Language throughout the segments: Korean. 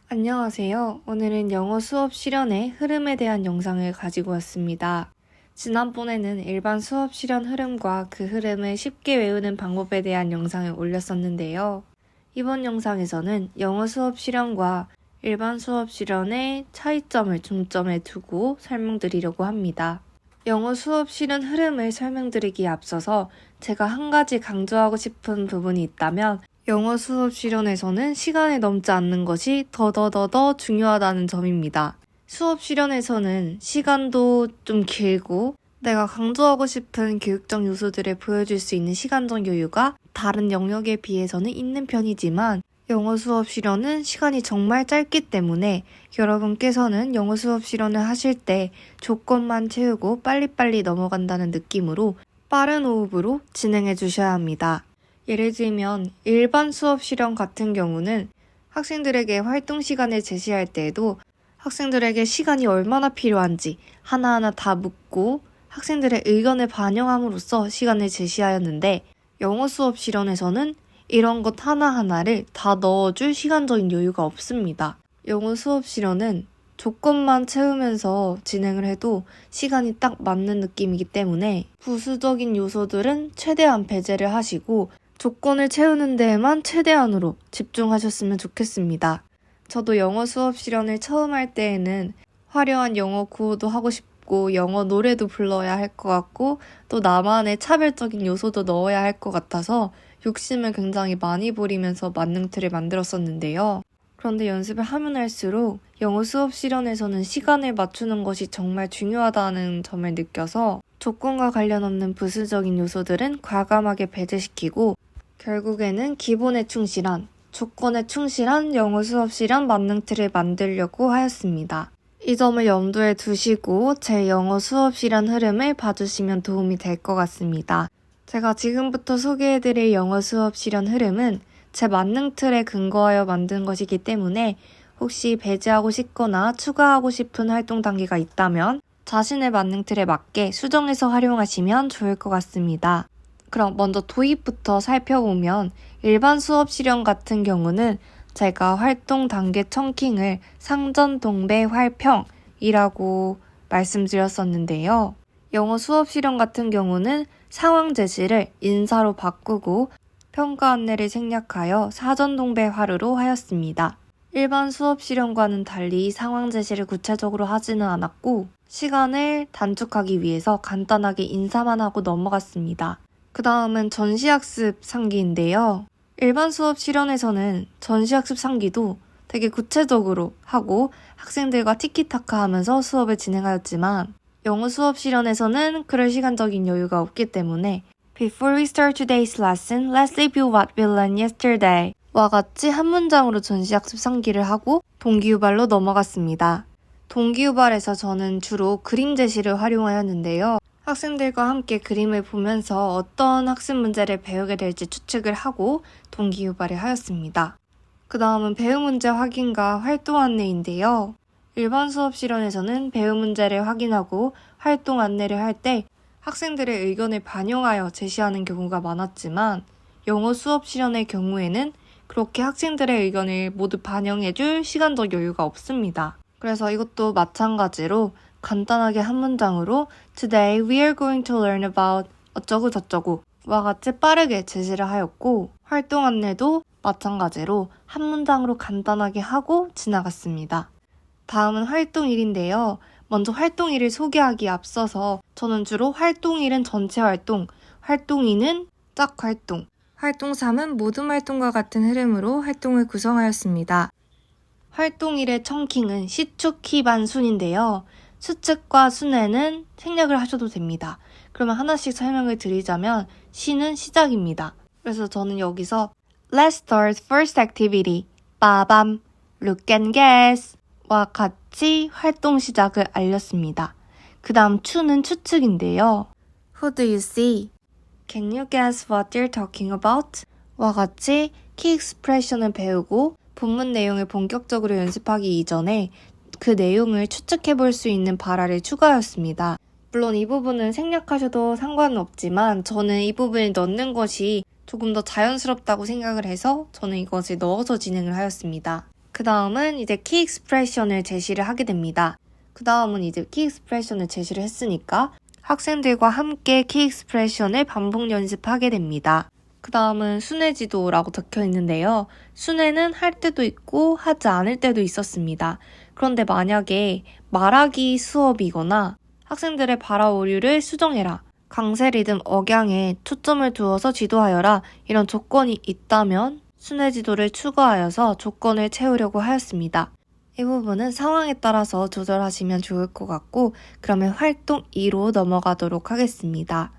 안녕하세요. 오늘은 영어 수업 실현의 흐름에 대한 영상을 가지고 왔습니다. 지난번에는 일반 수업 실현 흐름과 그 흐름을 쉽게 외우는 방법에 대한 영상을 올렸었는데요. 이번 영상에서는 영어 수업 실현과 일반 수업 실현의 차이점을 중점에 두고 설명드리려고 합니다. 영어 수업 실현 흐름을 설명드리기에 앞서서 제가 한 가지 강조하고 싶은 부분이 있다면 영어 수업 실현에서는 시간이 넘지 않는 것이 더더더더 중요하다는 점입니다. 수업 실현에서는 시간도 좀 길고 내가 강조하고 싶은 교육적 요소들을 보여줄 수 있는 시간적 여유가 다른 영역에 비해서는 있는 편이지만 영어 수업 실현은 시간이 정말 짧기 때문에 여러분께서는 영어 수업 실현을 하실 때 조건만 채우고 빨리빨리 넘어간다는 느낌으로 빠른 호흡으로 진행해 주셔야 합니다. 예를 들면 일반 수업 실현 같은 경우는 학생들에게 활동 시간을 제시할 때에도 학생들에게 시간이 얼마나 필요한지 하나하나 다 묻고 학생들의 의견을 반영함으로써 시간을 제시하였는데 영어 수업 실현에서는 이런 것 하나하나를 다 넣어줄 시간적인 여유가 없습니다. 영어 수업 실현은 조건만 채우면서 진행을 해도 시간이 딱 맞는 느낌이기 때문에 부수적인 요소들은 최대한 배제를 하시고 조건을 채우는 데에만 최대한으로 집중하셨으면 좋겠습니다. 저도 영어 수업 실현을 처음 할 때에는 화려한 영어 구호도 하고 싶고 영어 노래도 불러야 할 것 같고 또 나만의 차별적인 요소도 넣어야 할 것 같아서 욕심을 굉장히 많이 부리면서 만능틀을 만들었었는데요. 그런데 연습을 하면 할수록 영어 수업 실현에서는 시간을 맞추는 것이 정말 중요하다는 점을 느껴서 조건과 관련 없는 부수적인 요소들은 과감하게 배제시키고 결국에는 기본에 충실한, 조건에 충실한 영어 수업 실현 만능틀을 만들려고 하였습니다. 이 점을 염두에 두시고 제 영어 수업 실현 흐름을 봐주시면 도움이 될 것 같습니다. 제가 지금부터 소개해드릴 영어 수업 실현 흐름은 제 만능틀에 근거하여 만든 것이기 때문에 혹시 배제하고 싶거나 추가하고 싶은 활동 단계가 있다면 자신의 만능틀에 맞게 수정해서 활용하시면 좋을 것 같습니다. 그럼 먼저 도입부터 살펴보면 일반 수업 실현 같은 경우는 제가 활동 단계 청킹을 상전동배 활평이라고 말씀드렸었는데요. 영어 수업 실현 같은 경우는 상황 제시를 인사로 바꾸고 평가 안내를 생략하여 사전동배화로 하였습니다. 일반 수업 실현과는 달리 상황 제시를 구체적으로 하지는 않았고 시간을 단축하기 위해서 간단하게 인사만 하고 넘어갔습니다. 그 다음은 전시학습 상기인데요. 일반 수업 실현에서는 전시학습 상기도 되게 구체적으로 하고 학생들과 티키타카 하면서 수업을 진행하였지만 영어 수업 실현에서는 그럴 시간적인 여유가 없기 때문에 Before we start today's lesson, let's review what we learned yesterday 와 같이 한 문장으로 전시학습 상기를 하고 동기유발로 넘어갔습니다. 동기유발에서 저는 주로 그림 제시를 활용하였는데요. 학생들과 함께 그림을 보면서 어떤 학습 문제를 배우게 될지 추측을 하고 동기유발을 하였습니다. 그 다음은 배우 문제 확인과 활동 안내인데요. 일반 수업 실현에서는 배우 문제를 확인하고 활동 안내를 할 때 학생들의 의견을 반영하여 제시하는 경우가 많았지만 영어 수업 실현의 경우에는 그렇게 학생들의 의견을 모두 반영해줄 시간적 여유가 없습니다. 그래서 이것도 마찬가지로 간단하게 한 문장으로 Today we are going to learn about 어쩌고 저쩌고 와 같이 빠르게 제시를 하였고 활동 안내도 마찬가지로 한 문장으로 간단하게 하고 지나갔습니다. 다음은 활동일인데요. 먼저 활동일을 소개하기에 앞서서 저는 주로 활동일은 전체 활동, 활동이는 짝 활동, 활동 3은 모든 활동과 같은 흐름으로 활동을 구성하였습니다. 활동일의 청킹은 시축, 키반, 순인데요. 수측과 순에는 생략을 하셔도 됩니다. 그러면 하나씩 설명을 드리자면 시는 시작입니다. 그래서 저는 여기서 Let's start first activity. 빠밤, look and guess 와 같이 활동 시작을 알렸습니다. 그 다음 추는 추측인데요. Who do you see? Can you guess what they're talking about? 와 같이 키 익스프레션을 배우고 본문 내용을 본격적으로 연습하기 이전에 그 내용을 추측해 볼 수 있는 발화를 추가하였습니다. 물론 이 부분은 생략하셔도 상관은 없지만 저는 이 부분을 넣는 것이 조금 더 자연스럽다고 생각을 해서 저는 이것을 넣어서 진행을 하였습니다. 그 다음은 이제 키 익스프레션을 제시를 하게 됩니다. 그 다음은 이제 키 익스프레션을 제시를 했으니까 학생들과 함께 키 익스프레션을 반복 연습하게 됩니다. 그 다음은 순회지도라고 적혀 있는데요. 순회는 할 때도 있고 하지 않을 때도 있었습니다. 그런데 만약에 말하기 수업이거나 학생들의 발화 오류를 수정해라, 강세 리듬 억양에 초점을 두어서 지도하여라 이런 조건이 있다면 순회지도를 추가하여서 조건을 채우려고 하였습니다. 이 부분은 상황에 따라서 조절하시면 좋을 것 같고 그러면 활동 2로 넘어가도록 하겠습니다.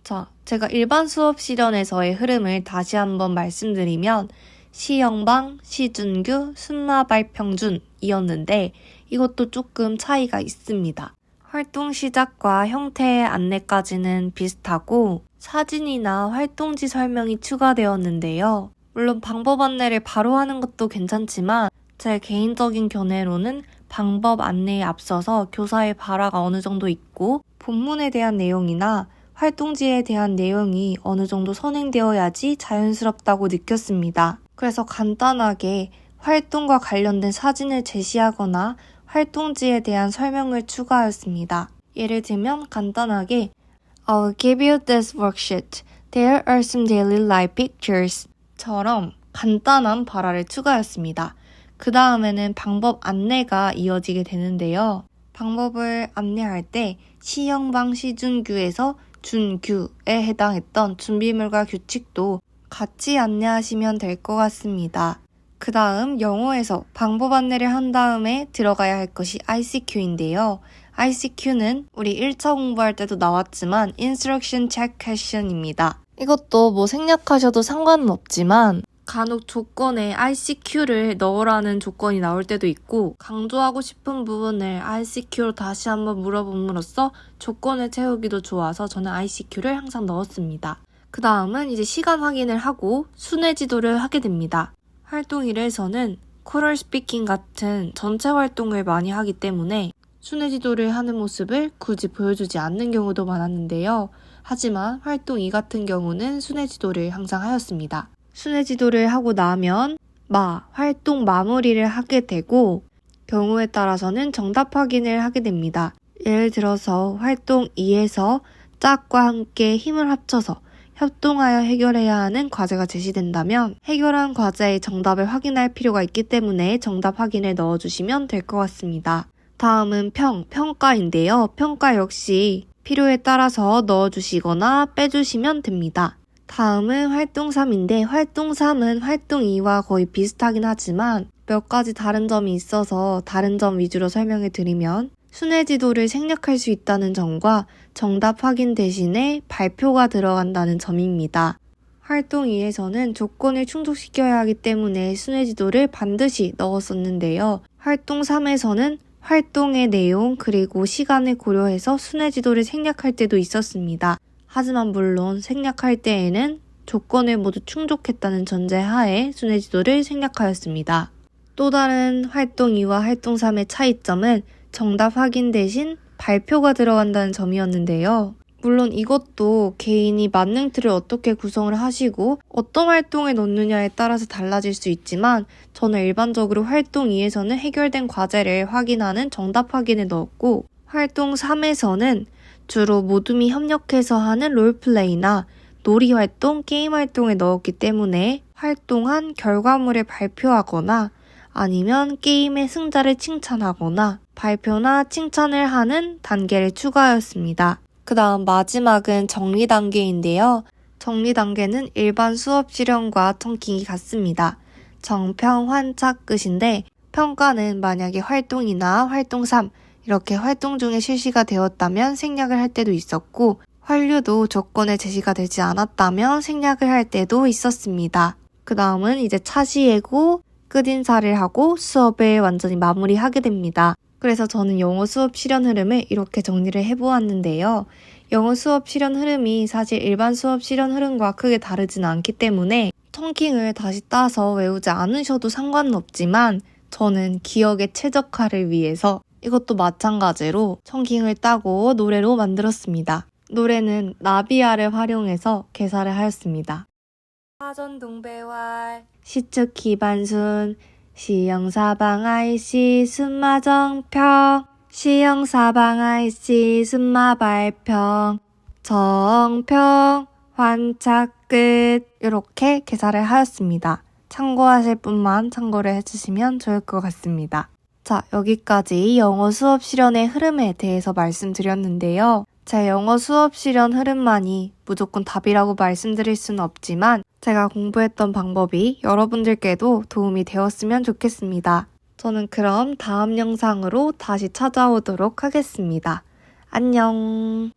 자, 제가 일반 수업 실현에서의 흐름을 다시 한번 말씀드리면 시영방, 시준규, 순마발 평준이었는데 이것도 조금 차이가 있습니다. 활동 시작과 형태의 안내까지는 비슷하고 사진이나 활동지 설명이 추가되었는데요. 물론 방법 안내를 바로 하는 것도 괜찮지만 제 개인적인 견해로는 방법 안내에 앞서서 교사의 발화가 어느 정도 있고 본문에 대한 내용이나 활동지에 대한 내용이 어느 정도 선행되어야지 자연스럽다고 느꼈습니다. 그래서 간단하게 활동과 관련된 사진을 제시하거나 활동지에 대한 설명을 추가하였습니다. 예를 들면 간단하게 I'll give you this worksheet. There are some daily life pictures. 처럼 간단한 발화를 추가했습니다. 그 다음에는 방법 안내가 이어지게 되는데요. 방법을 안내할 때 시영방 시준규에서 준규에 해당했던 준비물과 규칙도 같이 안내하시면 될 것 같습니다. 그 다음 영어에서 방법 안내를 한 다음에 들어가야 할 것이 ICQ인데요. ICQ는 우리 1차 공부할 때도 나왔지만 Instruction Check Question입니다. 이것도 뭐 생략하셔도 상관은 없지만 간혹 조건에 ICQ를 넣으라는 조건이 나올 때도 있고 강조하고 싶은 부분을 ICQ로 다시 한번 물어봄으로써 조건을 채우기도 좋아서 저는 ICQ를 항상 넣었습니다. 그 다음은 이제 시간 확인을 하고 순회 지도를 하게 됩니다. 활동 1에서는 코럴 스피킹 같은 전체 활동을 많이 하기 때문에 순회 지도를 하는 모습을 굳이 보여주지 않는 경우도 많았는데요. 하지만 활동 2 같은 경우는 순회 지도를 항상 하였습니다. 순회 지도를 하고 나면 활동 마무리를 하게 되고 경우에 따라서는 정답 확인을 하게 됩니다. 예를 들어서 활동 2에서 짝과 함께 힘을 합쳐서 협동하여 해결해야 하는 과제가 제시된다면 해결한 과제의 정답을 확인할 필요가 있기 때문에 정답 확인을 넣어주시면 될 것 같습니다. 다음은 평가인데요. 평가 역시 필요에 따라서 넣어주시거나 빼주시면 됩니다. 다음은 활동 3인데 활동 3은 활동 2와 거의 비슷하긴 하지만 몇 가지 다른 점이 있어서 다른 점 위주로 설명해 드리면 순회 지도를 생략할 수 있다는 점과 정답 확인 대신에 발표가 들어간다는 점입니다. 활동 2에서는 조건을 충족시켜야 하기 때문에 순회 지도를 반드시 넣었었는데요. 활동 3에서는 활동의 내용 그리고 시간을 고려해서 순회 지도를 생략할 때도 있었습니다. 하지만 물론 생략할 때에는 조건을 모두 충족했다는 전제하에 순회 지도를 생략하였습니다. 또 다른 활동 2와 활동 3의 차이점은 정답 확인 대신 발표가 들어간다는 점이었는데요. 물론 이것도 개인이 만능 틀을 어떻게 구성을 하시고 어떤 활동에 넣느냐에 따라서 달라질 수 있지만 저는 일반적으로 활동 2에서는 해결된 과제를 확인하는 정답 확인을 넣었고 활동 3에서는 주로 모둠이 협력해서 하는 롤플레이나 놀이활동, 게임 활동에 넣었기 때문에 활동한 결과물을 발표하거나 아니면 게임의 승자를 칭찬하거나 발표나 칭찬을 하는 단계를 추가하였습니다. 그 다음 마지막은 정리 단계인데요. 정리 단계는 일반 수업 실현과 통킹이 같습니다. 정평, 환착, 끝인데 평가는 만약에 활동이나 활동 3 이렇게 활동 중에 실시가 되었다면 생략을 할 때도 있었고 환류도 조건에 제시가 되지 않았다면 생략을 할 때도 있었습니다. 그 다음은 이제 차시예고 끝인사를 하고 수업을 완전히 마무리하게 됩니다. 그래서 저는 영어 수업 실현 흐름을 이렇게 정리를 해보았는데요. 영어 수업 실현 흐름이 사실 일반 수업 실현 흐름과 크게 다르지는 않기 때문에 통킹을 다시 따서 외우지 않으셔도 상관은 없지만 저는 기억의 최적화를 위해서 이것도 마찬가지로 통킹을 따고 노래로 만들었습니다. 노래는 나비야를 활용해서 개사를 하였습니다. 화전동배왈, 시측 기반순, 시영사방 IC 순마정평 시영사방 IC 순마발평 정평 환착 끝 이렇게 개사를 하였습니다. 참고하실 분만 참고를 해주시면 좋을 것 같습니다. 자, 여기까지 영어 수업 실현의 흐름에 대해서 말씀드렸는데요. 제 영어 수업 실현 흐름만이 무조건 답이라고 말씀드릴 수는 없지만 제가 공부했던 방법이 여러분들께도 도움이 되었으면 좋겠습니다. 저는 그럼 다음 영상으로 다시 찾아오도록 하겠습니다. 안녕.